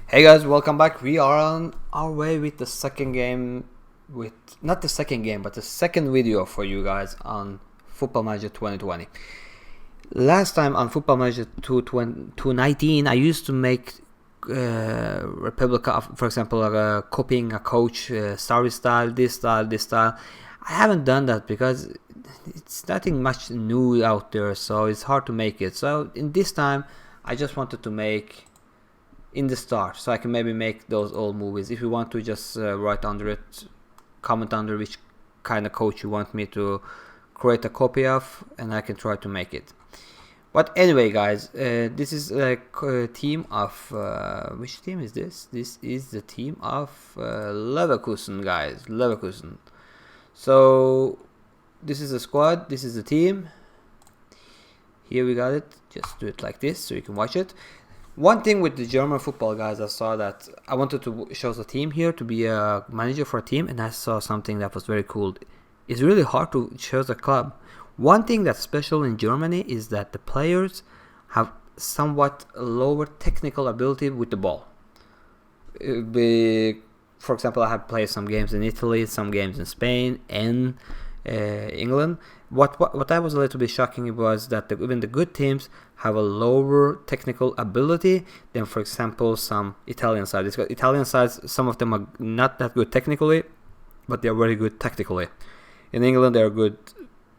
Hey guys, welcome back. We are on our way with the second game, with not the second game, but the second video for you guys on Football Manager 2020. Last time on Football Manager 219, I used to make Republica, for example, copying a coach, story style, this style, this style. I haven't done that because it's nothing much new out there, so it's hard to make it. So in this time, I just wanted to make in the start, so I can maybe make those old movies. If you want to just write under it, comment under which kind of coach you want me to create a copy of, and I can try to make it. But anyway, guys, this is a team of which team is this? This is the team of Leverkusen, guys. Leverkusen. So this is the squad. This is the team. Here we got it. Just do it like this so you can watch it. One thing with the German football, guys, I saw that I wanted to show the team here to be a manager for a team, and I saw something that was very cool. It's really hard to choose a club. One thing that's special in Germany is that the players have somewhat lower technical ability with the ball. For example, I have played some games in Italy, some games in Spain, and England. What I was a little bit shocking was that even the good teams have a lower technical ability than, for example, some Italian sides. Italian sides, some of them are not that good technically, but they are very good tactically. In England, they are good,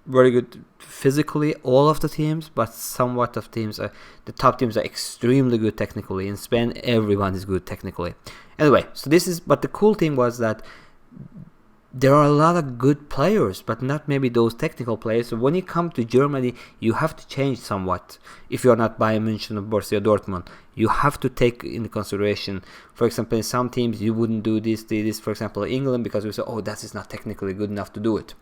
very good physically, all of the teams, but somewhat of teams, the top teams are extremely good technically. In Spain, everyone is good technically. Anyway, so this is, but the cool thing was that there are a lot of good players, but not maybe those technical players. So when you come to Germany, you have to change somewhat. If you're not Bayern München or Borussia Dortmund, you have to take into consideration. For example, in some teams, you wouldn't do this. For example, England, because we say, oh, that is not technically good enough to do it.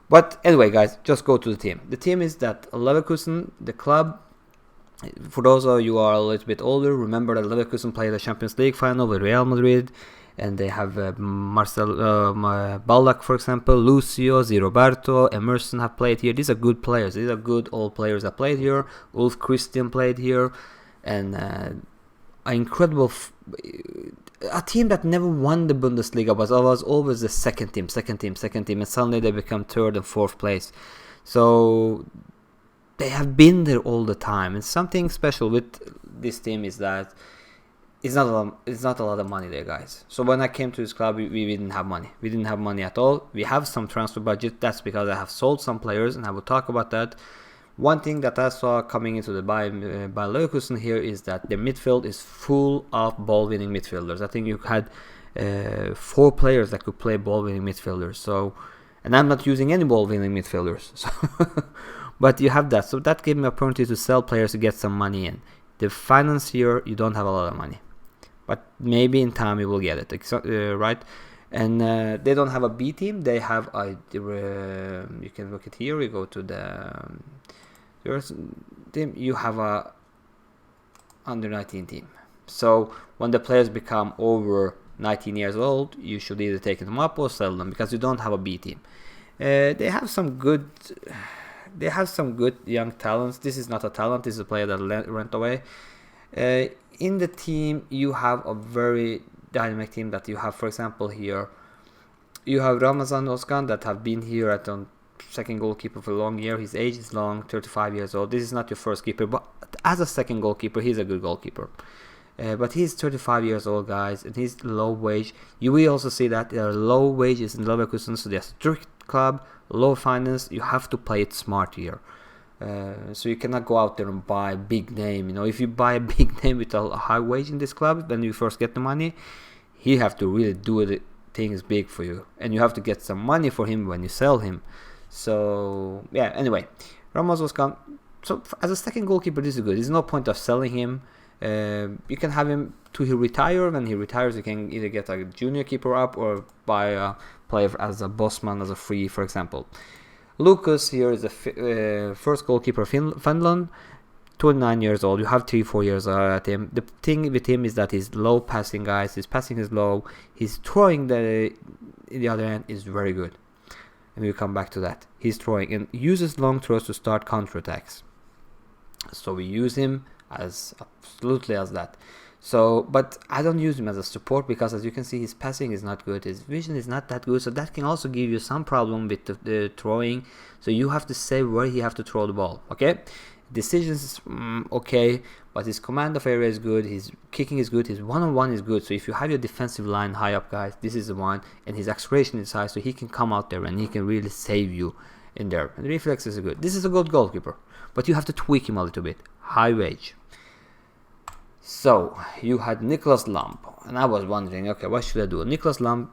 But anyway, guys, just go to the team. The team is that Leverkusen, the club. For those of you who are a little bit older, remember that Leverkusen played the Champions League final with Real Madrid. And they have Marcel Baldak, for example, Lucio, Roberto, Emerson have played here. These are good players. These are good old players that played here. Ulf Christian played here. And an incredible... a team that never won the Bundesliga was always the second team. And suddenly they become third and fourth place. So they have been there all the time. And something special with this team is that it's not a lot of money there, guys. So when I came to this club, we didn't have money. We didn't have money at all. We have some transfer budget. That's because I have sold some players, and I will talk about that. One thing that I saw coming into the by Leverkusen here is that the midfield is full of ball-winning midfielders. I think you had 4 players that could play ball-winning midfielders. So, and I'm not using any ball-winning midfielders. So but you have that. So that gave me an opportunity to sell players to get some money in. The finance here, you don't have a lot of money. But maybe in time you will get it, right? And they don't have a B team. They have a. You can look at here. We go to the team. You have a under 19 team. So when the players become over 19 years old, you should either take them up or sell them because you don't have a B team. They have some good. They have some good young talents. This is not a talent. This is a player that went away. In the team, you have a very dynamic team that you have, for example, here. You have Ramazan Özkan that have been here at second goalkeeper for a long year. His age is long, 35 years old. This is not your first keeper, but as a second goalkeeper, he's a good goalkeeper. But he's 35 years old, guys, and he's low wage. You will also see that there are low wages in Leverkusen, so they're a strict club, low finance. You have to play it smart here. So you cannot go out there and buy a big name. You know, if you buy a big name with a high wage in this club, when you first get the money, he have to really do things big for you, and you have to get some money for him when you sell him. So yeah. Anyway, Ramos was gone. So as a second goalkeeper, this is good. There's no point of selling him. You can have him till he retire. When he retires, you can either get a junior keeper up or buy a player as a bossman as a free, for example. Lucas here is the first goalkeeper of Finland, 29 years old. You have 3-4 years at him. The thing with him is that he's low passing, guys. His passing is low. His throwing in the other end is very good. And we'll come back to that. He's throwing and uses long throws to start counterattacks. So we use him as absolutely as that. So, but I don't use him as a support because, as you can see, his passing is not good, his vision is not that good, so that can also give you some problem with the throwing. So you have to say where he have to throw the ball. Okay, decisions okay, but his command of area is good, his kicking is good, his one-on-one is good. So if you have your defensive line high up, guys, this is the one, and his acceleration is high, so he can come out there and he can really save you in there. And the reflexes are good. This is a good goalkeeper, but you have to tweak him a little bit. High wage. So you had Nicholas Lump, and I was wondering, okay, what should I do? Nicholas Lump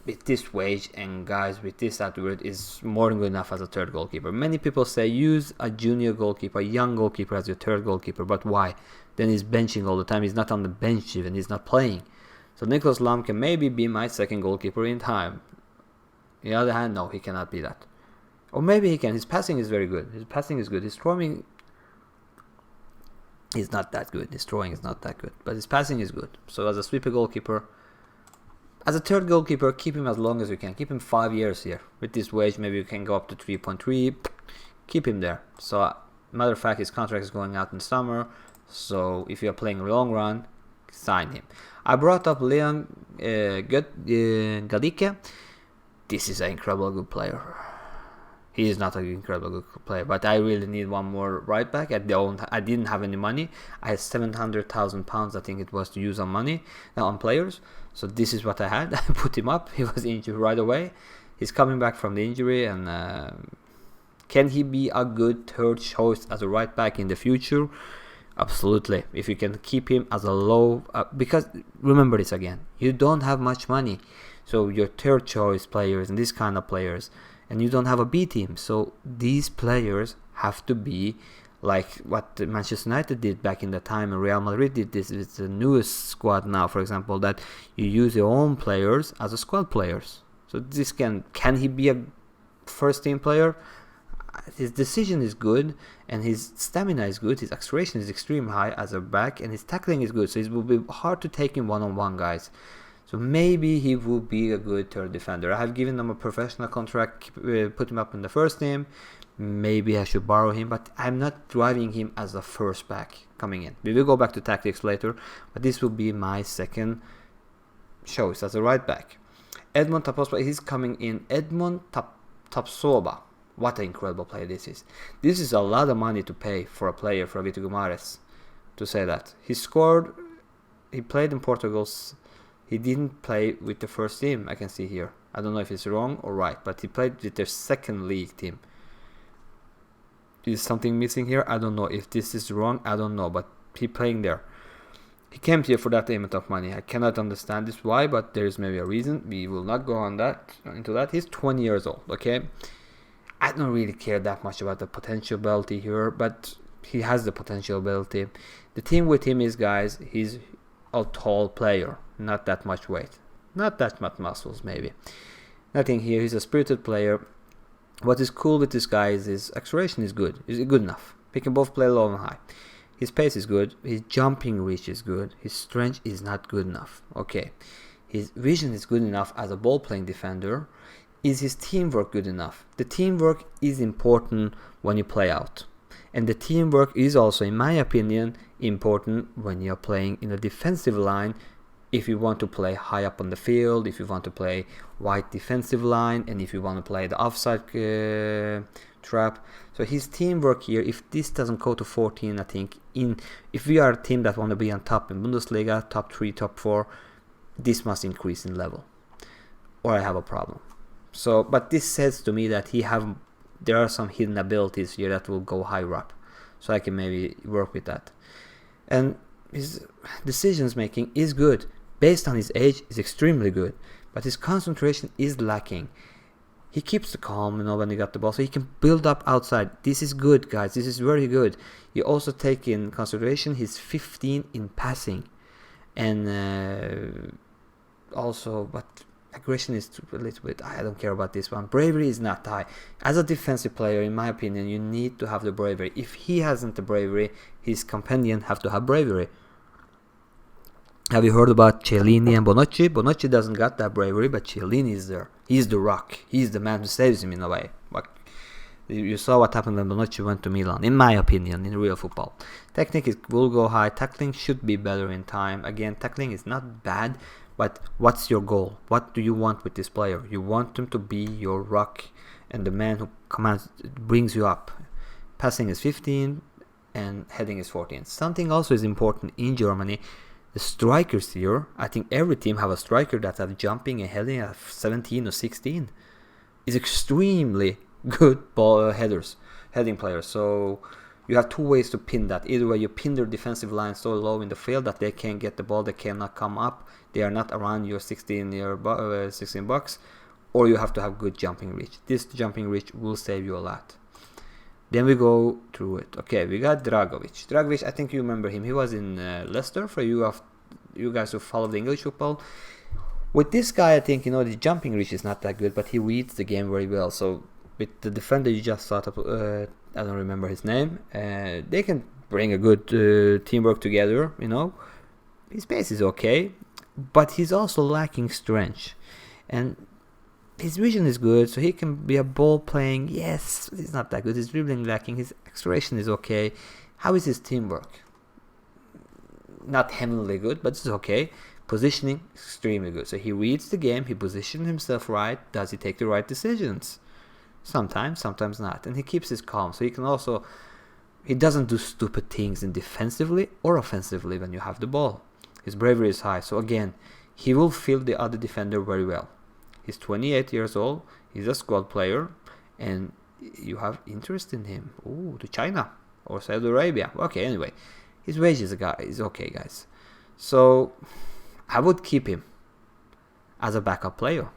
with this wage and guys with this attribute is more than good enough as a third goalkeeper. Many people say use a junior goalkeeper, a young goalkeeper as your third goalkeeper, but why? Then he's benching all the time. He's not on the bench even. He's not playing. So Nicholas Lump can maybe be my second goalkeeper in time. On the other hand, no, he cannot be that. Or maybe he can. His passing is very good. His passing is good. His throwing is not that good. His throwing is not that good. But his passing is good. So as a sweeper goalkeeper, as a third goalkeeper, keep him as long as you can. Keep him 5 years here. With this wage, maybe you can go up to 3.3. Keep him there. So, matter of fact, his contract is going out in summer. So, if you are playing a long run, sign him. I brought up Leon Gadike. This is an incredible good player. He is not an incredible good player, but I really need one more right back. I didn't have any money. I had £700,000, I think it was, to use on money, on players. So this is what I had. I put him up. He was injured right away. He's coming back from the injury, and can he be a good third choice as a right back in the future? Absolutely. If you can keep him as a low, because remember this again, you don't have much money. So your third choice players and these kind of players, and you don't have a B team. So these players have to be like what Manchester United did back in the time, and Real Madrid did this with the newest squad now, for example, that you use your own players as a squad players. So this can he be a first team player? His decision is good, and his stamina is good, his acceleration is extremely high as a back, and his tackling is good. So it will be hard to take him one-on-one, guys. So maybe he will be a good third defender. I have given him a professional contract, put him up in the first team. Maybe I should borrow him, but I'm not driving him as a first back coming in. We will go back to tactics later, but this will be my second choice as a right back. Edmond Tapsoba, he's coming in. Edmond Tapsoba. What an incredible player this is. This is a lot of money to pay for a player, for Vitor Guimarães, to say that. He played in Portugal. He didn't play with the first team, I can see here. I don't know if it's wrong or right, but he played with their second league team. Is something missing here? I don't know. If this is wrong, I don't know, but he playing there. He came here for that amount of money. I cannot understand this why, but there is maybe a reason. We will not go into that. He's 20 years old, okay? I don't really care that much about the potential ability here, but he has the potential ability. The thing with him is, guys, he's a tall player. Not that much weight. Not that much muscles, maybe. Nothing here. He's a spirited player. What is cool with this guy is his acceleration is good. Is good enough. He can both play low and high. His pace is good. His jumping reach is good. His strength is not good enough. Okay. His vision is good enough as a ball-playing defender. Is his teamwork good enough? The teamwork is important when you play out. And the teamwork is also, in my opinion, important when you're playing in a defensive line. If you want to play high up on the field, if you want to play wide defensive line, and if you want to play the offside trap. So his teamwork here, if this doesn't go to 14, I think, if we are a team that want to be on top in Bundesliga, top 3, top 4, this must increase in level, or I have a problem. So, but this says to me that there are some hidden abilities here that will go higher up, so I can maybe work with that. And his decisions making is good. Based on his age, is extremely good, but his concentration is lacking. He keeps the calm when he got the ball, so he can build up outside. This is good, guys. This is very good. You also take in consideration he's 15 in passing, and also, but aggression is a little bit. I don't care about this one. Bravery is not high. As a defensive player, in my opinion, you need to have the bravery. If he hasn't the bravery, his companion have to have bravery. Have you heard about Chiellini and Bonucci? Bonucci doesn't got that bravery, but Chiellini is there. He's the rock. He's the man who saves him in a way. But You saw what happened when Bonucci went to Milan, in my opinion, in real football. Technique will go high. Tackling should be better in time. Again, tackling is not bad, but what's your goal? What do you want with this player? You want him to be your rock and the man who brings you up. Passing is 15 and heading is 14. Something also is important in Germany. The strikers here, I think every team have a striker that have jumping and heading at 17 or 16. Is extremely good heading players. So you have two ways to pin that. Either way, you pin their defensive line so low in the field that they can't get the ball, they cannot come up, they are not around your 16 box, or you have to have good jumping reach. This jumping reach will save you a lot. Then we go through it. Okay, we got Dragovic. Dragovic, I think you remember him. He was in Leicester. For you guys who follow the English football, with this guy, I think, the jumping reach is not that good, but he reads the game very well. So with the defender you just thought of, I don't remember his name, they can bring a good teamwork together, His pace is okay, but he's also lacking strength. And his vision is good, so he can be a ball playing. Yes, he's not that good. His dribbling lacking. His acceleration is okay. How is his teamwork? Not heavenly good, but it's okay. Positioning, extremely good. So he reads the game, he positions himself right. Does he take the right decisions? Sometimes, sometimes not. And he keeps his calm. So he doesn't do stupid things in defensively or offensively when you have the ball. His bravery is high. So again, he will feel the other defender very well. He's 28 years old. He's a squad player. And you have interest in him. Ooh, to China or Saudi Arabia. Okay, anyway. His wage is okay, guys. So I would keep him as a backup player.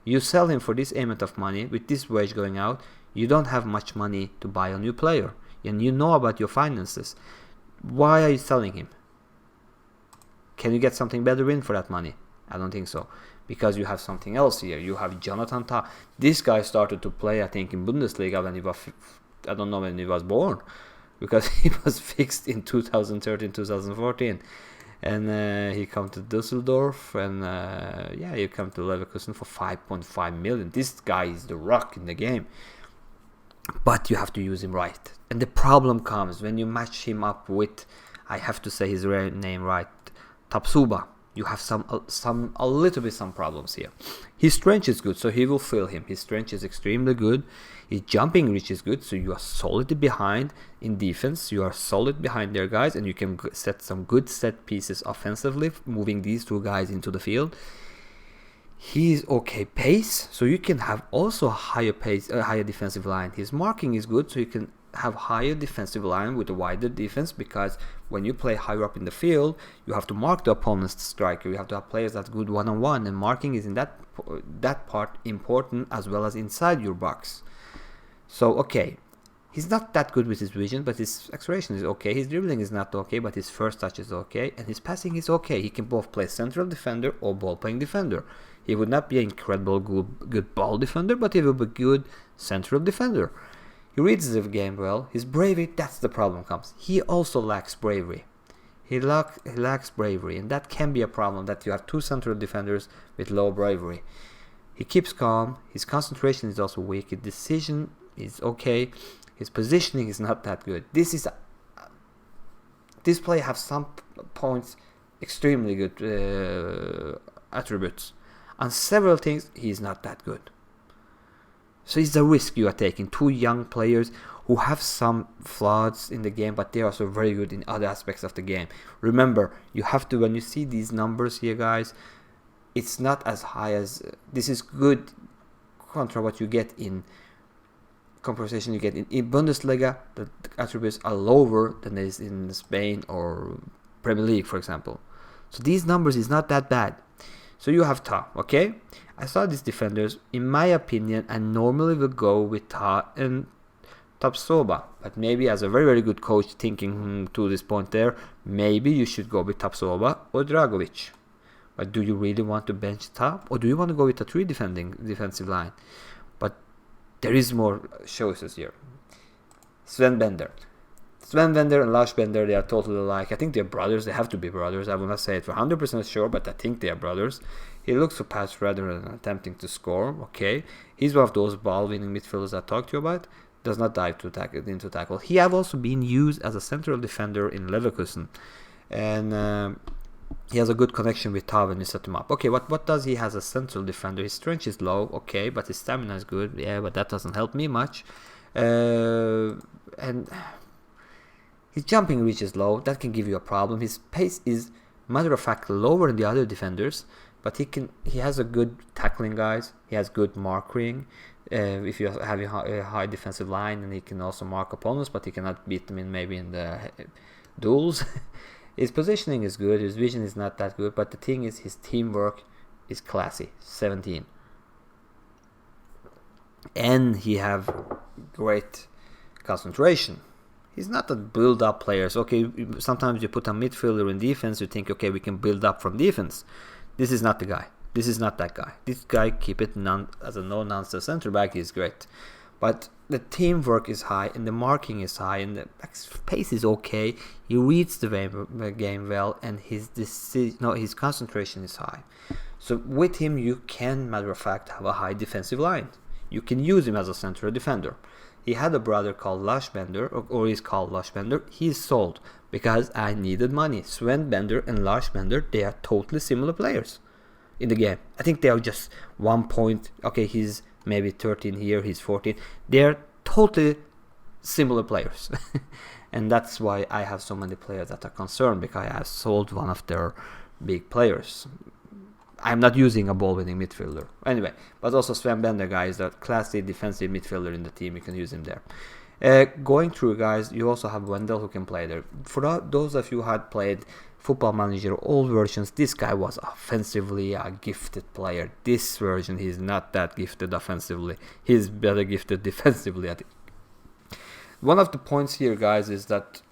You sell him for this amount of money, with this wage going out, you don't have much money to buy a new player. And you know about your finances. Why are you selling him? Can you get something better in for that money? I don't think so. Because you have something else here. You have Jonathan Tah. This guy started to play, I think, in Bundesliga when he was, I don't know when he was born. Because he was fixed in 2013, 2014. And he come to Düsseldorf. And he come to Leverkusen for 5.5 million. This guy is the rock in the game. But you have to use him right. And the problem comes when you match him up with, I have to say his name right, Tapsuba. You have a little bit some problems here. His strength is good, so he will fill him. His strength is extremely good. His jumping reach is good, so you are solid behind in defense. You are solid behind their guys, and you can set some good set pieces offensively, moving these two guys into the field. He's okay pace, so you can have also a higher pace, higher defensive line. His marking is good, so you can have higher defensive line with a wider defense, because when you play higher up in the field, you have to mark the opponent's striker. You have to have players that's good one-on-one, and marking is in that part important as well as inside your box. So okay, he's not that good with his vision, but his acceleration is okay. His dribbling is not okay, but his first touch is okay, and his passing is okay. He can both play central defender or ball-playing defender. He would not be an incredible good ball defender, but he will be good central defender. He reads the game well. His bravery, that's the problem comes. He also lacks bravery. He lacks bravery, and that can be a problem, that you have two central defenders with low bravery. He keeps calm. His concentration is also weak. His decision is okay. His positioning is not that good. This player has some points extremely good attributes. On several things, he is not that good. So it's a risk you are taking. Two young players who have some flaws in the game, but they are also very good in other aspects of the game. Remember, you have to, when you see these numbers here, guys, it's not as high as, this is good contra what you get in compensation you get in Bundesliga. The attributes are lower than there is in Spain or Premier League, for example. So these numbers is not that bad. So you have Ta, okay? I saw these defenders. In my opinion, I normally will go with Ta and Tapsoba. But maybe as a very, very good coach thinking to this point there, maybe you should go with Tapsoba or Dragovic. But do you really want to bench Ta? Or do you want to go with a three defensive line? But there is more choices here. Sven Bender. Sven Bender and Lars Bender, they are totally alike. I think they're brothers. They have to be brothers. I will not say it for 100% sure, but I think they are brothers. He looks for pass rather than attempting to score. Okay, he's one of those ball-winning midfielders I talked to you about. Does not dive into tackle. He have also been used as a central defender in Leverkusen, and he has a good connection with Tav when you set him up. Okay, what does he has a central defender? His strength is low, okay, but his stamina is good. Yeah, but that doesn't help me much. And his jumping reach is low. That can give you a problem. His pace is, matter of fact, lower than the other defenders, but he has a good tackling, guys. He has good marking. If you have a high defensive line, and he can also mark opponents, but he cannot beat them in the duels. His positioning is good. His vision is not that good, but the thing is, his teamwork is classy. 17, and he have great concentration. He's not a build-up player. So, okay, sometimes you put a midfielder in defense, you think, okay, we can build up from defense. This is not the guy. This is not that guy. This guy, keep it as a no-nonsense center back, he's great. But the teamwork is high, and the marking is high, and the pace is okay. He reads the game well, and his concentration is high. So with him, you can, matter of fact, have a high defensive line. You can use him as a central defender. He had a brother called Lars Bender, or he's called Lars Bender. He's sold because I needed money. Sven Bender and Lars Bender, they are totally similar players in the game. I think they are just 1 point. Okay, he's maybe 13 here, he's 14. They're totally similar players. And that's why I have so many players that are concerned, because I have sold one of their big players. I'm not using a ball-winning midfielder. Anyway, but also Sven Bender, guys, the classy defensive midfielder in the team. You can use him there. Going through, guys, you also have Wendell who can play there. For those of you who had played Football Manager old versions, this guy was offensively a gifted player. This version, he's not that gifted offensively. He's better gifted defensively, I think. One of the points here, guys, is that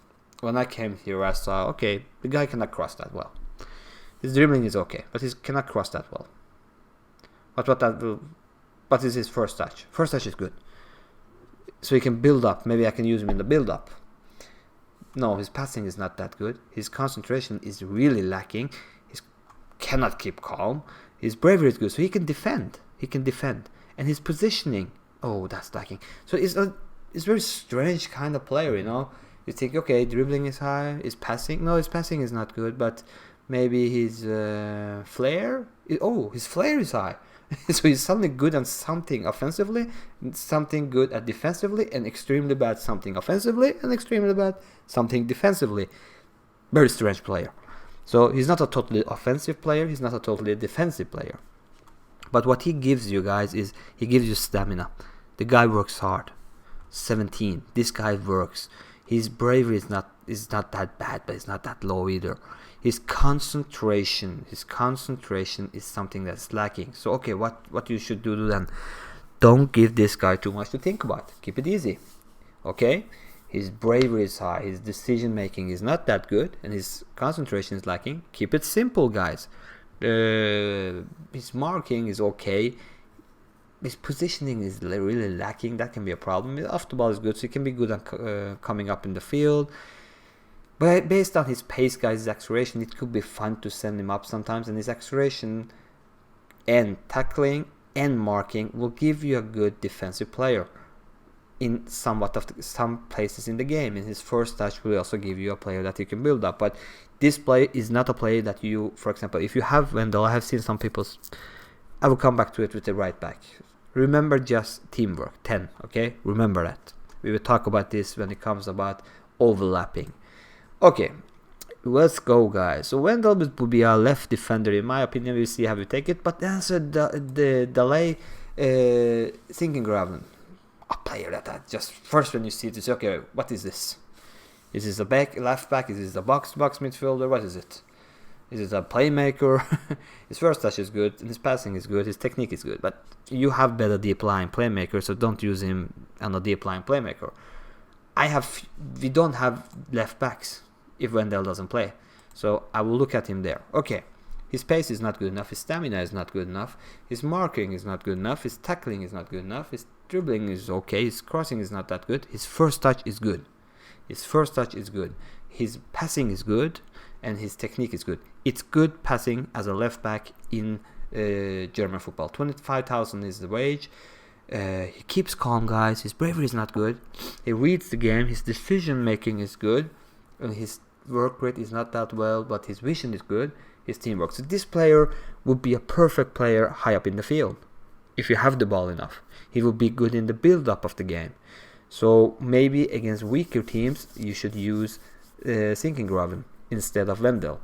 when I came here, I saw, okay, the guy cannot cross that well. His dribbling is okay, but he cannot cross that well. But is his first touch? First touch is good. So he can build up. Maybe I can use him in the build-up. No, his passing is not that good. His concentration is really lacking. He cannot keep calm. His bravery is good, so he can defend. And his positioning, oh, that's lacking. So it's very strange kind of player, you know. You think, okay, dribbling is high. His passing is not good, but maybe his flair. His flair is high. So he's something good at something offensively, something good at defensively, and extremely bad something offensively, and extremely bad something defensively. Very strange player. So he's not a totally offensive player, he's not a totally defensive player. But what he gives you, guys, is he gives you stamina. The guy works hard. 17. This guy works. His bravery is not that bad, but it's not that low either. His concentration is something that's lacking. So okay, what you should do then? Don't give this guy too much to think about. Keep it easy. Okay? His bravery is high. His decision making is not that good, and his concentration is lacking. Keep it simple, guys. His marking is okay. His positioning is really lacking. That can be a problem. Off the ball is good, so he can be good at coming up in the field. But based on his pace, guys, his acceleration, it could be fun to send him up sometimes. And his acceleration and tackling and marking will give you a good defensive player in some places in the game. And his first touch will also give you a player that you can build up. But this player is not a player that you, for example, if you have Wendell, I have seen some people's. I will come back to it with the right back. Remember just teamwork, 10, okay? Remember that. We will talk about this when it comes about overlapping. Okay, let's go, guys. So Wendell would be our left defender, in my opinion. We'll see how we take it. But that's the delay thinking grabbing. A player that just first when you see it, you say, okay, what is this? Is this a left back? Is this a box midfielder? What is it? Is it a playmaker? His first touch is good, and his passing is good, his technique is good. But you have better deep line playmaker, so don't use him on a deep line playmaker. We don't have left backs if Wendell doesn't play, so I will look at him there. Okay, his pace is not good enough, his stamina is not good enough, his marking is not good enough, his tackling is not good enough, his dribbling is okay, his crossing is not that good, his first touch is good. His first touch is good. His passing is good, and his technique is good. It's good passing as a left back in German football. 25,000 is the wage. He keeps calm, guys. His bravery is not good. He reads the game. His decision making is good, and his work rate is not that well, but his vision is good. His teamwork. So this player would be a perfect player high up in the field if you have the ball enough. He will be good in the build-up of the game. So maybe against weaker teams, you should use Sinkingraven instead of Wendell.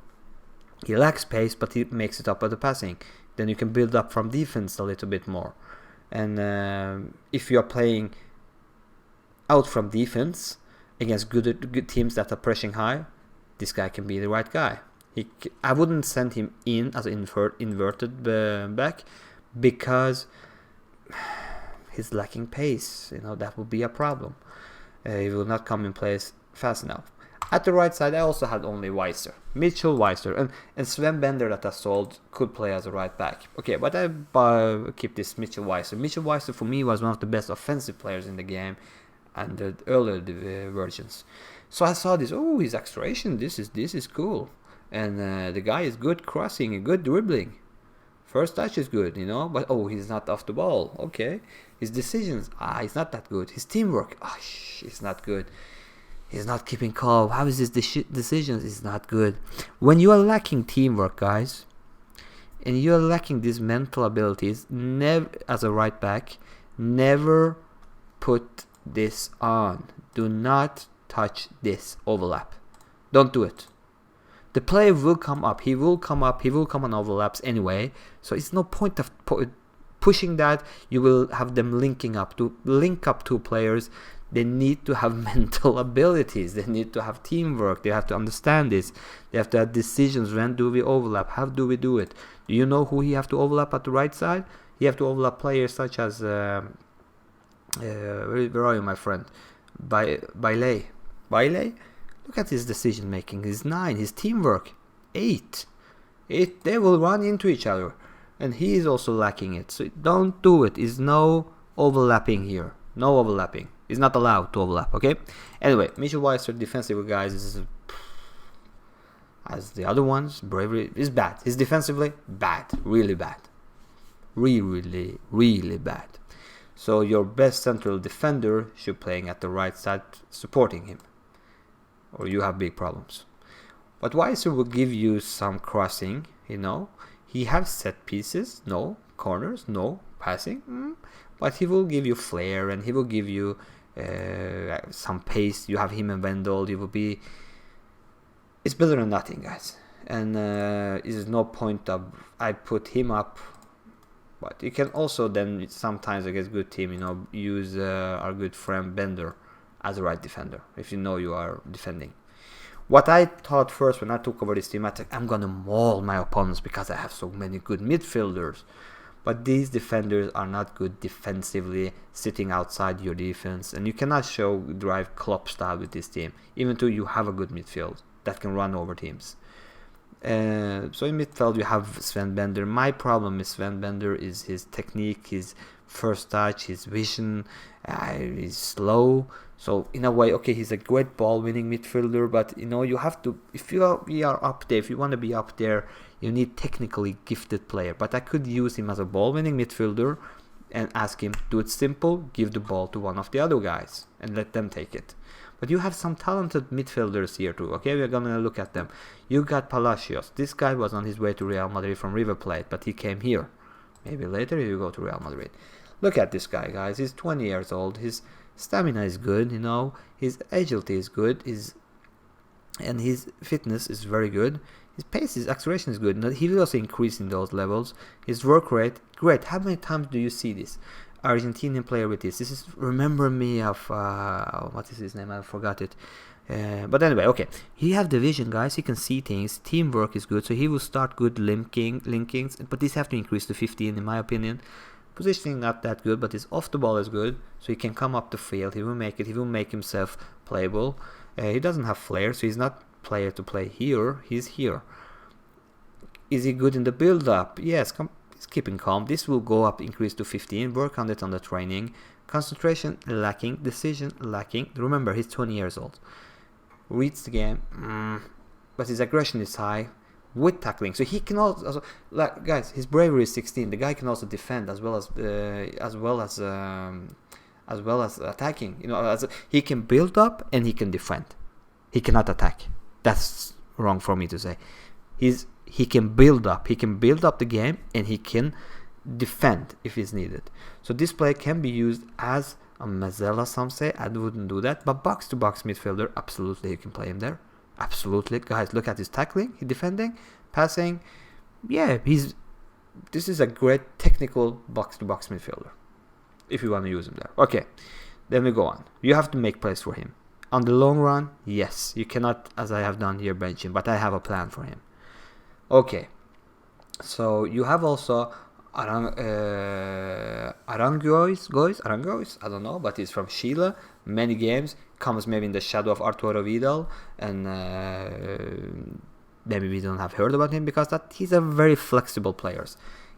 He lacks pace, but he makes it up at the passing. Then you can build up from defense a little bit more. And if you are playing out from defense against good teams that are pressing high, this guy can be the right guy. I wouldn't send him in as an inverted back because he's lacking pace. That would be a problem. He will not come in place fast enough. At the right side, I also had only Weiser. Mitchell Weiser. And Sven Bender that I sold could play as a right back. Okay, but I keep this Mitchell Weiser. Mitchell Weiser for me was one of the best offensive players in the game and the earlier versions. So I saw this, his acceleration, this is cool. And the guy is good crossing and good dribbling. First touch is good, but he's not off the ball. Okay. His decisions, he's not that good. His teamwork, he's not good. He's not keeping calm. How is his decisions? Is not good. When you are lacking teamwork, guys, and you are lacking these mental abilities, never as a right back, never put this on. Do not touch this overlap. Don't do it. The player will come up. He will come on overlaps anyway. So it's no point of pushing that. You will have them link up two players. They need to have mental abilities. They need to have teamwork. They have to understand this. They have to have decisions. When do we overlap? How do we do it? Do you know who he have to overlap at the right side? He have to overlap players such as where are you, my friend? Bailey. Look at his decision making. He's 9. His teamwork 8. They will run into each other, and he is also lacking it. So don't do it. There's no overlapping here. No overlapping. He's not allowed to overlap. Okay. Anyway, Mitchell Weiser, defensive guys, is as the other ones. Bravery is bad. He's defensively bad. Really bad. Really, really bad. So your best central defender should playing at the right side, supporting him, or you have big problems. But Weiser will give you some crossing. He has set pieces. No corners. No passing. But he will give you flair, and he will give you some pace. You have him and Wendell. It's better than nothing, guys. And there's no point of I put him up. But you can also then sometimes against good team, use our good friend Bender as a right defender if you are defending. What I thought first when I took over this team, I'm gonna maul my opponents because I have so many good midfielders. But these defenders are not good defensively, sitting outside your defense, and you cannot drive Klopp style with this team, even though you have a good midfield that can run over teams. So in midfield you have Sven Bender. My problem with Sven Bender is his technique, his first touch, his vision. He's slow. So in a way, okay, he's a great ball-winning midfielder, but you have to, if you are up there, if you want to be up there, you need technically gifted player. But I could use him as a ball-winning midfielder and ask him, do it simple, give the ball to one of the other guys and let them take it. But you have some talented midfielders here too. Okay, we're gonna look at them. You got Palacios. This guy was on his way to Real Madrid from River Plate, but he came here. Maybe later he will go to Real Madrid. Look at this guy, guys. He's 20 years old. His stamina is good, His agility is good. And his fitness is very good. His pace, his acceleration is good. He will also increase in those levels. His work rate, great. How many times do you see this? Argentinian player with this. This is remember me of what is his name? I forgot it. But anyway, okay. He have the vision, guys. He can see things. Teamwork is good, so he will start good linkings. But this have to increase to 15, in my opinion. Positioning not that good, but his off the ball is good, so he can come up the field. He will make it. He will make himself playable. He doesn't have flair, so he's not player to play here. He's here. Is he good in the build-up? Yes. He's keeping calm. This will go up, increase to 15. Work on it on the training. Concentration lacking. Decision lacking. Remember, he's 20 years old. reads the game, but his aggression is high with tackling. So he can also like, guys, his bravery is 16. The guy can also defend as well as attacking. You know, he can build up and he can defend. He cannot attack. That's wrong for me to say. He can build up. He can build up the game and he can defend if it's needed. So this player can be used as a Mazzella, some say. I wouldn't do that. But box-to-box midfielder, absolutely you can play him there. Absolutely. Guys, look at his tackling, his defending, passing. Yeah, this is a great technical box-to-box midfielder if you want to use him there. Okay, then we go on. You have to make plays for him. On the long run, yes, you cannot, as I have done here, bench him, but I have a plan for him. Okay, so you have also Aranguiz, I don't know, but he's from Chile. Many games, comes maybe in the shadow of Arturo Vidal, and maybe we don't have heard about him because that he's a very flexible player.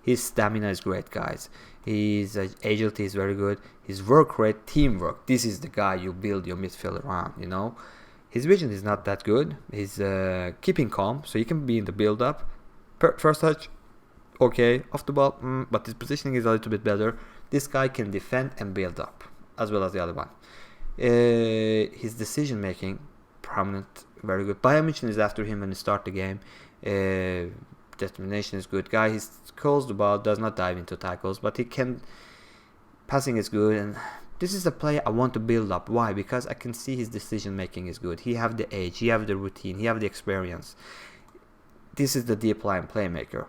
His stamina is great, guys. His agility is very good. His work rate, teamwork. This is the guy you build your midfield around, you know. His vision is not that good. He's keeping calm, so he can be in the build-up. First touch, okay. Off the ball, but his positioning is a little bit better. This guy can defend and build up, as well as the other one. His decision-making, prominent, very good. Bayern München is after him when he start the game. Determination is good. Guy, he calls the ball, does not dive into tackles, but he can. Passing is good, and this is a player I want to build up. Why? Because I can see his decision making is good. He have the age, he have the routine, he have the experience. This is the deep line playmaker.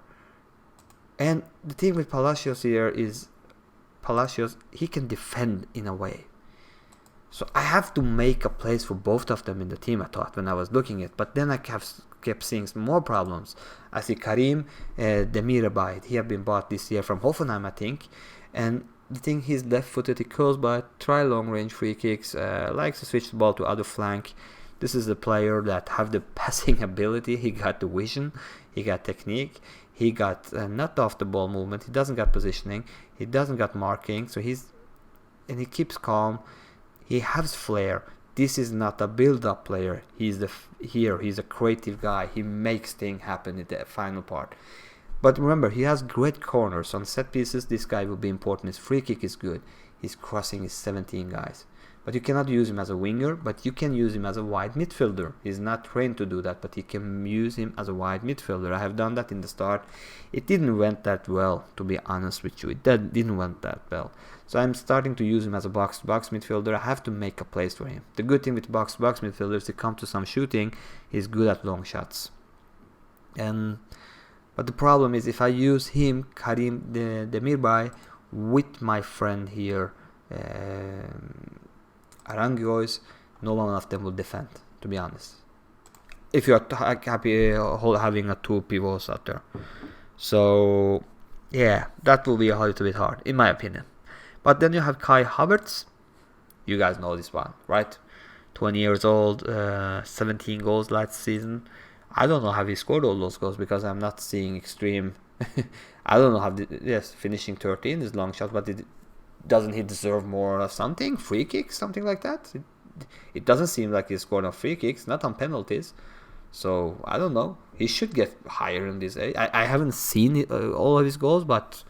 And the thing with Palacios here is Palacios, he can defend in a way. So I have to make a place for both of them in the team, I thought, when I was looking at it. But then I kept seeing some more problems. I see Karim Demirbay. He have been bought this year from Hoffenheim, I think. And the thing, he's left-footed. He curls by, try long-range free kicks, likes to switch the ball to other flank. This is the player that have the passing ability. He got the vision. He got technique. He got not off the ball movement. He doesn't got positioning. He doesn't got marking. So he keeps calm. He has flair. This is not a build-up player. He's a creative guy. He makes things happen in the final part. But remember, he has great corners. On set pieces, this guy will be important. His free kick is good. His crossing is 17, guys. But you cannot use him as a winger, but you can use him as a wide midfielder. He's not trained to do that, but you can use him as a wide midfielder. I have done that in the start. It didn't went that well, to be honest with you. It didn't went that well. So I'm starting to use him as a box-to-box midfielder. I have to make a place for him. The good thing with box-to-box midfielders, to come to some shooting, he's good at long shots. But the problem is, if I use him, Karim Demirbay, with my friend here, Aranguiz, no one of them will defend, to be honest. If you are happy having a two pivots out there. So, yeah, that will be a little bit hard, in my opinion. But then you have Kai Havertz. You guys know this one, right? 20 years old, 17 goals last season. I don't know how he scored all those goals because I'm not seeing extreme. I don't know how. Finishing 13 is long shot, but doesn't he deserve more or something? Free kicks, something like that? It doesn't seem like he scored on free kicks, not on penalties. So I don't know. He should get higher in this age. I haven't seen all of his goals, but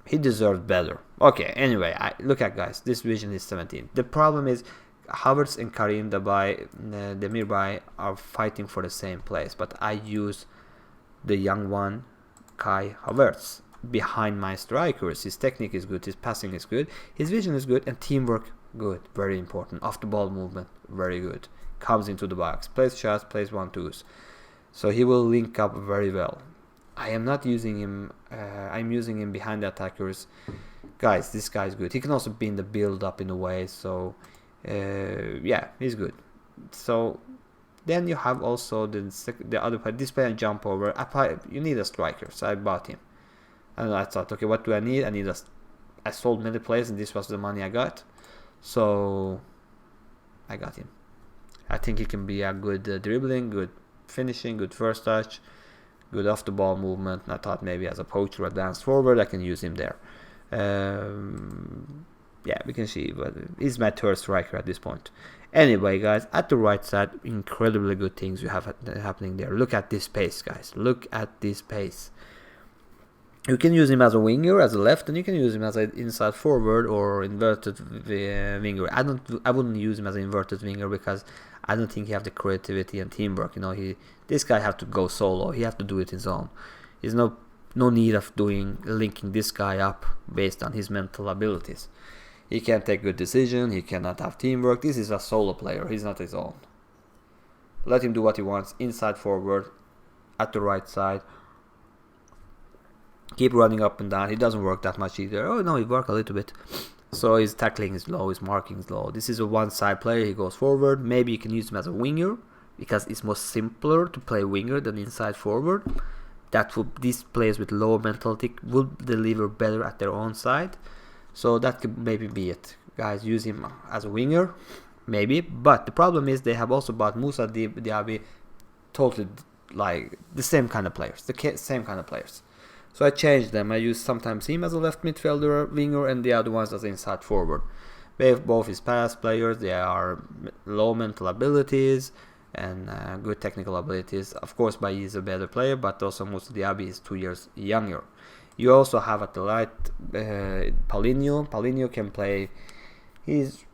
he deserved better. Okay, anyway, look at, guys. This vision is 17. The problem is Havertz and Karim Demirbay are fighting for the same place, but I use the young one, Kai Havertz, behind my strikers. His technique is good, his passing is good, his vision is good, and teamwork good, very important. Off the ball movement, very good. Comes into the box, plays shots, plays 1-2s. So he will link up very well. I am not using him. I'm using him behind the attackers. Guys, this guy is good. He can also be in the build-up in a way. So, yeah, he's good. So, then you have also the other part. This player jump over. You need a striker, so I bought him. And I thought, okay, what do I need? I sold many players, and this was the money I got. So, I got him. I think he can be a good dribbling, good finishing, good first touch, good off the ball movement. And I thought maybe as a poacher, advanced forward, I can use him there. Yeah, we can see, but he's my third striker at this point. Anyway, guys, at the right side, incredibly good things you have happening there. Look at this pace, guys. Look at this pace. You can use him as a winger, as a left, and you can use him as an inside forward or inverted winger. I wouldn't use him as an inverted winger because I don't think he have the creativity and teamwork. This guy have to go solo. He have to do it his own. There's no need of linking this guy up based on his mental abilities. He can't take good decision. He cannot have teamwork. This is a solo player. He's not his own. Let him do what he wants. Inside forward, at the right side. Keep running up and down. He doesn't work that much either. Oh no, he works a little bit. So his tackling is low, his marking is low. This is a one-side player. He goes forward. Maybe you can use him as a winger because it's more simpler to play winger than inside forward. These players with low mentality will deliver better at their own side. So that could maybe be it. Guys, use him as a winger, maybe. But the problem is they have also bought Moussa Diaby, totally like the same kind of players. So I changed them. I use sometimes him as a left midfielder, winger, and the other ones as inside forward. They have both his past players. They are low mental abilities and good technical abilities. Of course, Bailly is a better player, but also Moussa Diaby is 2 years younger. You also have at the right Paulinho. Paulinho can play. This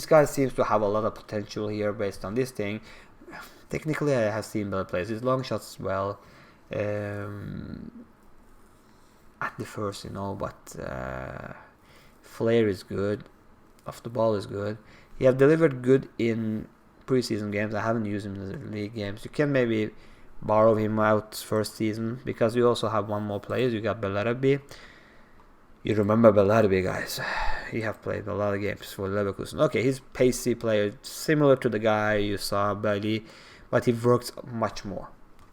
guy seems to have a lot of potential here based on this thing. Technically, I have seen better players. His long shots as well. At the first, but flair is good. Off the ball is good. He have delivered good in preseason games. I haven't used him in the league games. You can maybe borrow him out first season because you also have one more player. You got Belarabi. You remember Belarabi, guys. He have played a lot of games for Leverkusen. Okay, he's pacey player, similar to the guy you saw, Bailly, but he works much more.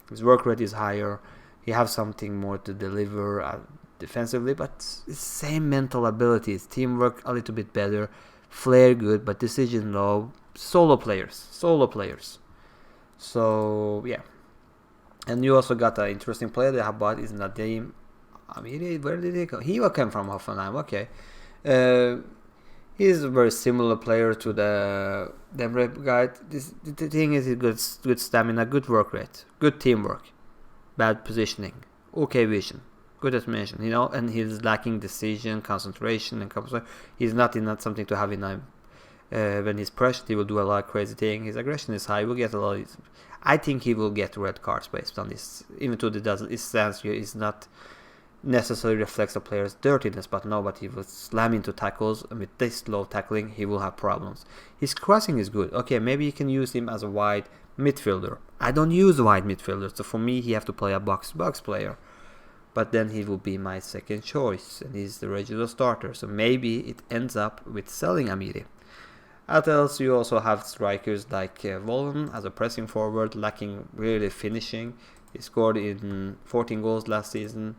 His work rate is higher. He has something more to deliver defensively, but it's same mental abilities. Teamwork a little bit better. Flair good, but decision low. Solo players. So, yeah. And you also got an interesting player they have bought is Nadim Amiri. Where did he go? He came from Hoffenheim. Okay. He's a very similar player to the Demre guy. The thing is, he's good stamina, good work rate, good teamwork, bad positioning, okay vision, good estimation, and he's lacking decision, concentration, and he's not something to have in a when he's pressured, he will do a lot of crazy things. His aggression is high. He will get a lot of, I think he will get red cards based on this, even though his stance here is not necessarily reflects a player's dirtiness, but he will slam into tackles, and with this low tackling he will have problems. His crossing is good. Okay, maybe you can use him as a wide midfielder. I don't use wide midfielders, so for me he have to play a box player, but then he will be my second choice and he's the regular starter, so maybe it ends up with selling Amiri. At else you also have strikers like Vollen as a pressing forward, lacking really finishing. He scored in 14 goals last season.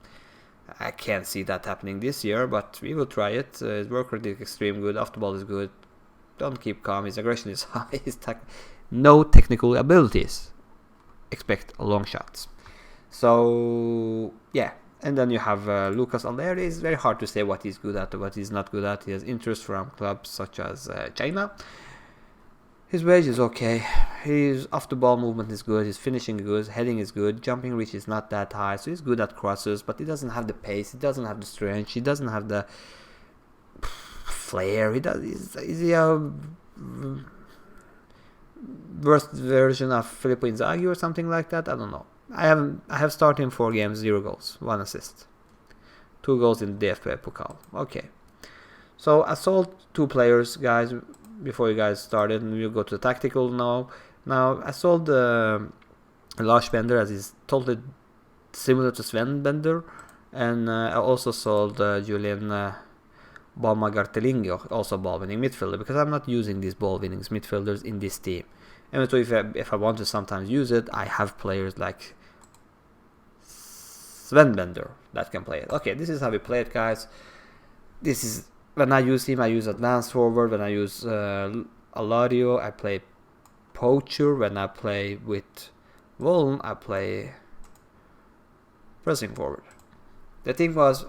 I can't see that happening this year, but we will try it. His work rate is extremely good. Off the ball is good. Don't keep calm. His aggression is high. No technical abilities. Expect long shots. So, yeah. And then you have Lucas Alleri. It's very hard to say what he's good at or what he's not good at. He has interest from clubs such as China. His wage is okay. His off-the-ball movement is good. His finishing is good. His heading is good. Jumping reach is not that high, so he's good at crosses, but he doesn't have the pace. He doesn't have the strength. He doesn't have the flair. Is he a worst version of Filippo Inzaghi or something like that? I don't know. I have started him 4 games, 0 goals, 1 assist, 2 goals in the DFB Pokal. Okay, so I sold 2 players, guys. Before you guys started, and we'll go to the tactical now. Now, I sold Lars Bender, as he's totally similar to Sven Bender, and I also sold Julian Baumagartelingo, also ball-winning midfielder, because I'm not using these ball-winning midfielders in this team. And so if I want to sometimes use it, I have players like Sven Bender that can play it. Okay, this is how we play it, guys. This is... When I use him, I use advanced forward. When I use Alario, I play poacher. When I play with Voln, I play pressing forward. The thing was,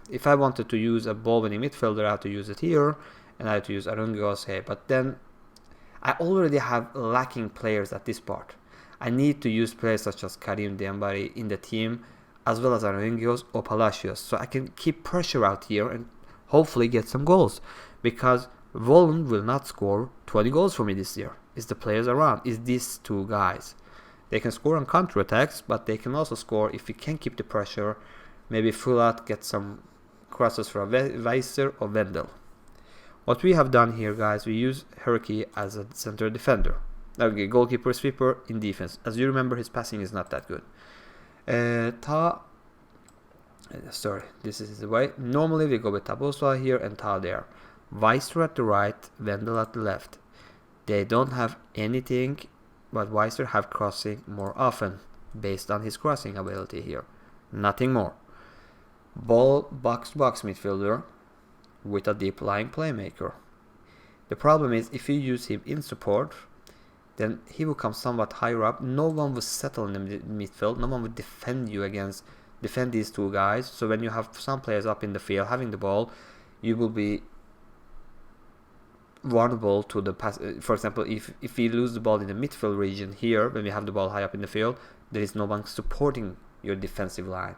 if I wanted to use a ball-winning midfielder, I had to use it here, and I had to use Arungos here. But then I already have lacking players at this part. I need to use players such as Karim Dembele in the team, as well as Aranguios or Palacios, so I can keep pressure out here and hopefully get some goals, because Volland will not score 20 goals for me this year. It's the players around, it's these two guys. They can score on counter-attacks, but they can also score if you can keep the pressure. Maybe full out, get some crosses from Weiser or Wendel. What we have done here, guys, we use Herky as a center defender. Okay, goalkeeper, sweeper in defense. As you remember, his passing is not that good. Sorry, this is the way. Normally we go with Tabosa here and Ta there. Weiser at the right, Wendel at the left. They don't have anything, but Weiser have crossing more often, based on his crossing ability here. Nothing more. Ball box-to-box midfielder with a deep-lying playmaker. The problem is, if you use him in support, then he will come somewhat higher up. No one will settle in the midfield. No one will defend these two guys. So when you have some players up in the field having the ball, you will be vulnerable to the pass. For example, if we lose the ball in the midfield region here, when we have the ball high up in the field, there is no one supporting your defensive line.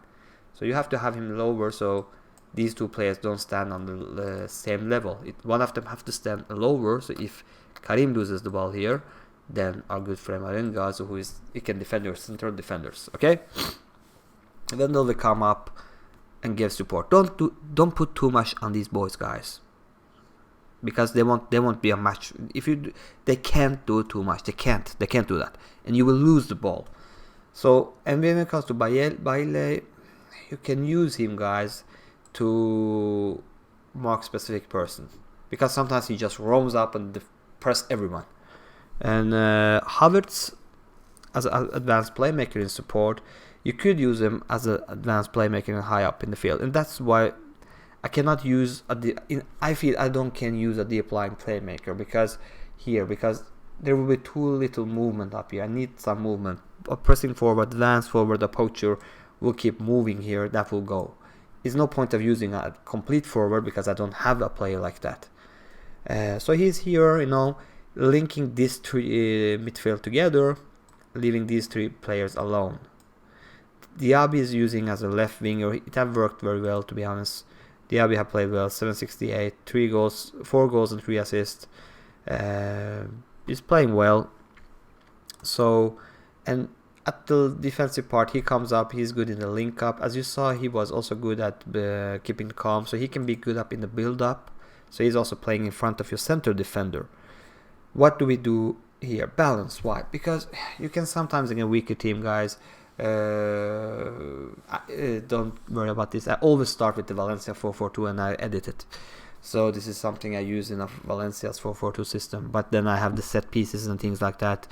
So you have to have him lower, so these two players don't stand on the same level. One of them have to stand lower, so if Karim loses the ball here, then our good friend Aranguios, he can defend your central defenders. Okay, and then they'll come up and give support. Don't put too much on these boys, guys, because they won't be a match. They can't do too much. They can't do that, and you will lose the ball. So, and when it comes to Bailey, you can use him, guys, to mark specific person, because sometimes he just roams up and press everyone. And Havertz as an advanced playmaker in support, you could use him as an advanced playmaker high up in the field, and that's why I cannot use I feel I can use a deep lying playmaker, because there will be too little movement up here. I need some movement. Pressing forward, advance forward, a poacher will keep moving here. That will go. There's no point of using a complete forward because I don't have a player like that. So he's here, linking these three midfield together, leaving these three players alone. Diaby is using as a left winger. It have worked very well, to be honest. Diaby have played well. 768, 4 goals and 3 assists. He's playing well. So, and at the defensive part, he comes up. He's good in the link up. As you saw, he was also good at keeping calm. So he can be good up in the build up. So he's also playing in front of your center defender. What do we do here? Balance. Why? Because you can sometimes in a weaker team, guys. Don't worry about this. I always start with the Valencia 4-4-2 and I edit it. So this is something I use in a Valencia's 4-4-2 system. But then I have the set pieces and things like that.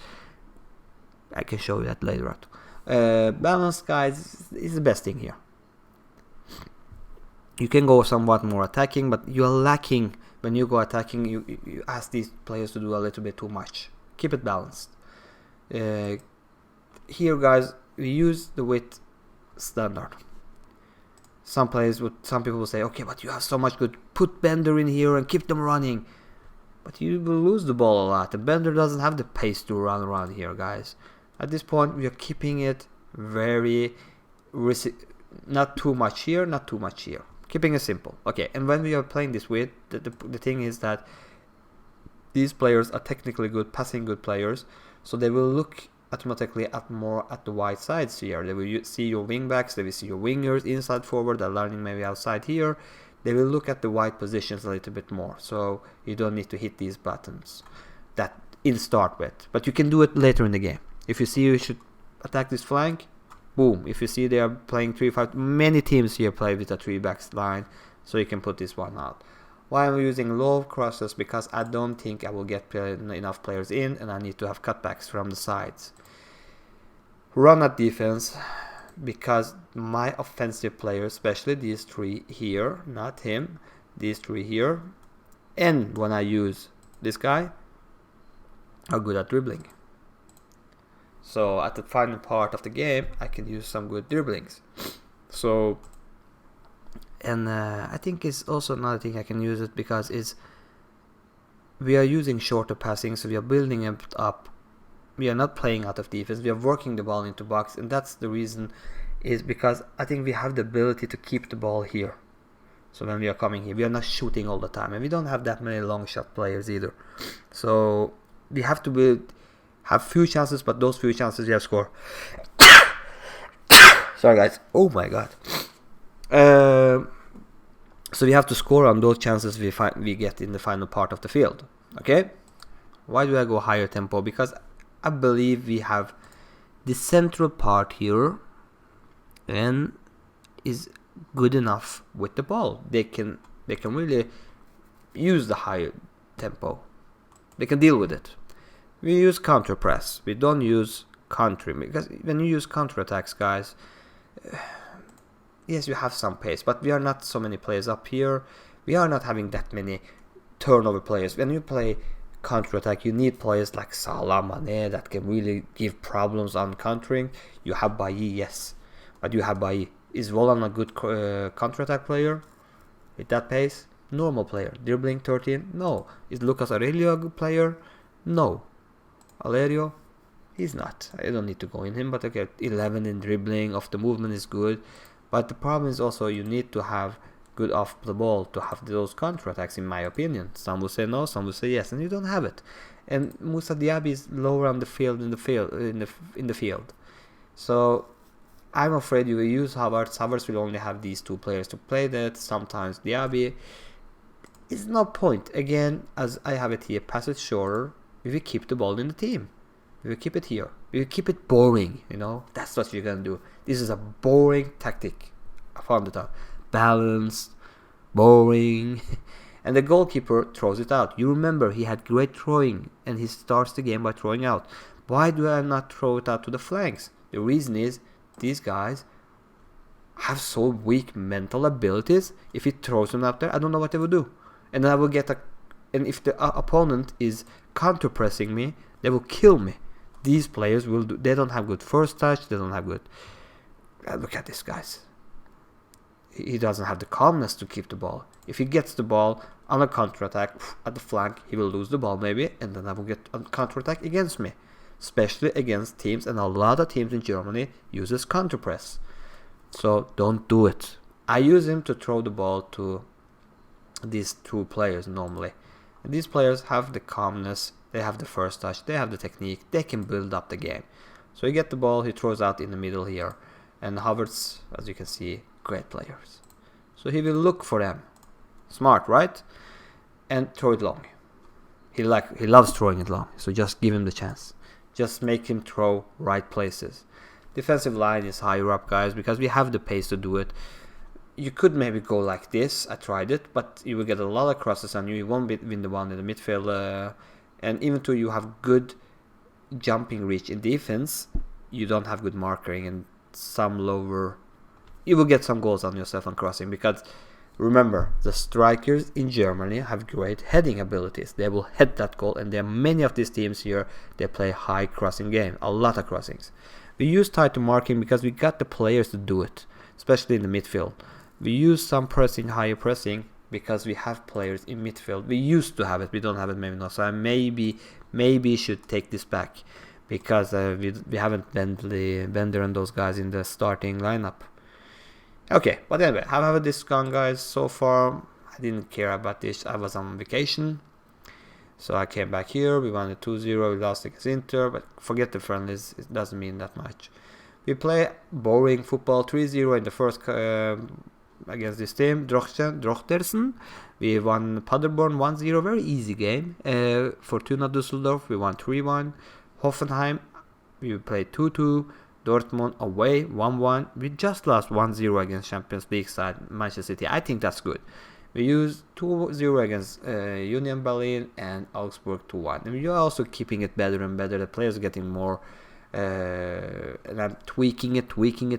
I can show you that later on. Balance, guys, is the best thing here. You can go somewhat more attacking, but you're lacking. When you go attacking, you ask these players to do a little bit too much. Keep it balanced. Here, guys, we use the width standard. Some people will say, okay, but you have so much good. Put Bender in here and keep them running. But you will lose the ball a lot. And Bender doesn't have the pace to run around here, guys. At this point, we are keeping it very not too much here, not too much here. Keeping it simple. Okay, and when we are playing this width, the thing is that these players are technically good, passing good players, so they will look automatically more at the wide sides here. They will see your wing backs, they will see your wingers inside forward, they're learning maybe outside here. They will look at the wide positions a little bit more, so you don't need to hit these buttons that in start with, but you can do it later in the game. If you see you should attack this flank, boom. If you see they are playing 3-5, many teams here play with a 3-back line, so you can put this one out. Why am I using low crosses? Because I don't think I will get enough players in, and I need to have cutbacks from the sides. Run at defense, because my offensive players, especially these three here, not him, these three here, and when I use this guy, are good at dribbling. So at the final part of the game, I can use some good dribblings. So, and I think it's also another thing I can use it because it's we are using shorter passing, so we are building it up. We are not playing out of defense. We are working the ball into box, and that's the reason is because I think we have the ability to keep the ball here. So when we are coming here, we are not shooting all the time, and we don't have that many long shot players either. So we have to have few chances, but those few chances we have score. Sorry guys. Oh my god. So we have to score on those chances we get in the final part of the field. Okay. Why do I go higher tempo? Because I believe we have the central part here and is good enough with the ball. They can really use the higher tempo. They can deal with it. We use counter press. We don't use country, because when you use counter attacks, guys, yes, you have some pace, but we are not so many players up here. We are not having that many turnover players. When you play counter attack, you need players like Salah, Mane that can really give problems on countering. You have Bailly, yes, but you have Bailly. Is Volan a good counter attack player with that pace? Normal player. Dribbling 13? No. Is Lucas Aurelio a good player? No. Alerio? He's not. I don't need to go in him, but okay, 11 in dribbling, off the movement is good. But the problem is also you need to have good off the ball to have those counter attacks, in my opinion. Some will say no, some will say yes, and you don't have it. And Moussa Diaby is lower on the field in the field. So I'm afraid you will use Havertz. Havertz will only have these two players to play that. Sometimes Diaby. It's no point. Again, as I have it here, pass it shorter. We will keep the ball in the team. We will keep it here. We will keep it boring, you know. That's what you're going to do. This is a boring tactic. I found it out. Balanced, boring. And the goalkeeper throws it out. You remember, he had great throwing, and he starts the game by throwing out. Why do I not throw it out to the flanks? The reason is, these guys have so weak mental abilities. If he throws them out there, I don't know what they will do. And then I will get and if the opponent is counter pressing me, they will kill me. These players will do. They don't have good first touch. They don't have good. Look at this, guys. He doesn't have the calmness to keep the ball. If he gets the ball on a counter attack at the flank, he will lose the ball maybe, and then I will get a counter attack against me. Especially against teams, and a lot of teams in Germany uses counter press. So don't do it. I use him to throw the ball to these two players normally. And these players have the calmness, they have the first touch, they have the technique, they can build up the game. So you get the ball, he throws out in the middle here. And Havertz, as you can see, great players. So he will look for them. Smart, right? And throw it long. He loves throwing it long, so just give him the chance. Just make him throw right places. Defensive line is higher up, guys, because we have the pace to do it. You could maybe go like this. I tried it, but you will get a lot of crosses on you. You won't win the one in the midfield. And even though you have good jumping reach in defense, you don't have good marking and some lower. You will get some goals on yourself on crossing, because remember, the strikers in Germany have great heading abilities. They will head that goal, and there are many of these teams here, they play high crossing game, a lot of crossings. We use tighter marking because we got the players to do it, especially in the midfield. We use some pressing, higher pressing, because we have players in midfield. We used to have it, we don't have it maybe now. So I maybe should take this back, because we haven't Bender and those guys in the starting lineup. Okay, but anyway, how this gone, guys? So far, I didn't care about this. I was on vacation, so I came back here. We won 2-0. We lost against Inter, but forget the friendlies. It doesn't mean that much. We play boring football, 3-0 in the first against this team. Drochtersen. We won Paderborn 1-0. Very easy game. Fortuna Düsseldorf, we won 3-1. Hoffenheim, we played 2-2. Dortmund away 1-1. We just lost 1-0 against Champions League side Manchester City. I think that's good. We used 2-0 against Union Berlin and Augsburg 2-1. And we are also keeping it better and better. The players are getting more, and I'm tweaking it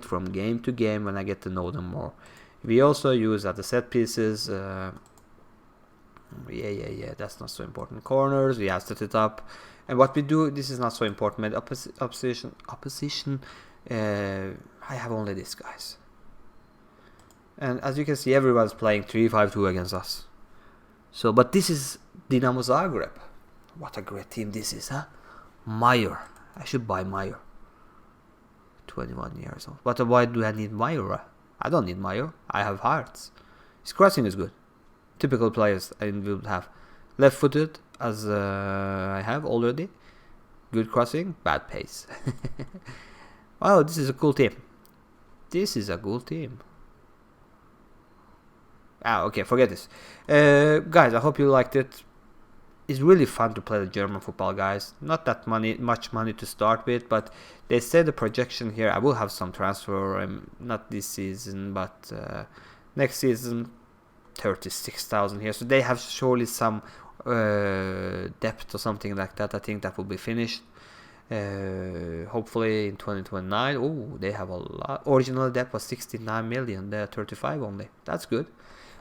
from game to game when I get to know them more. We also use at the set pieces. That's not so important. Corners, we have set it up. And what we do, this is not so important. Opposition. I have only this, guys. And as you can see, everyone's playing 3-5-2 against us. So, but this is Dinamo Zagreb. What a great team this is, huh? Meyer. I should buy Meyer. 21 years old. But why do I need Meyer? I don't need Meyer. I have Hearts. His crossing is good. Typical players I will have. Left-footed, as I have already. Good crossing, bad pace. Wow, this is a cool team. This is a cool team. Okay, forget this. Guys, I hope you liked it. It's really fun to play the German football, guys. Not that much money to start with, but they say the projection here, I will have some transfer, not this season, but next season, 36,000 here. So they have surely some depth or something like that. I think that will be finished. Hopefully in 2029. Oh, they have a lot. Original depth was 69 million. They're 35 only. That's good.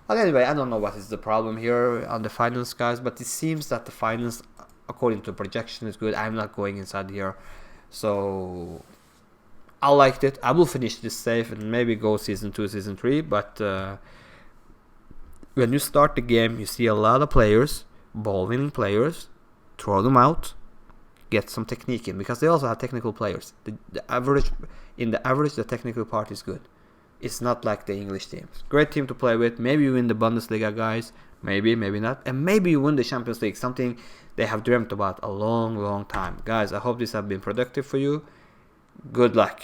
But anyway, I don't know what is the problem here on the finance, guys, but it seems that the finance, according to projection, is good. I'm not going inside here, so I liked it. I will finish this safe and maybe go season 2, season 3, but when you start the game, you see a lot of players, ball-winning players, throw them out, get some technique in, because they also have technical players. The average, the technical part is good. It's not like the English teams. Great team to play with. Maybe you win the Bundesliga, guys. Maybe, maybe not. And maybe you win the Champions League. Something they have dreamt about a long, long time. Guys, I hope this has been productive for you. Good luck.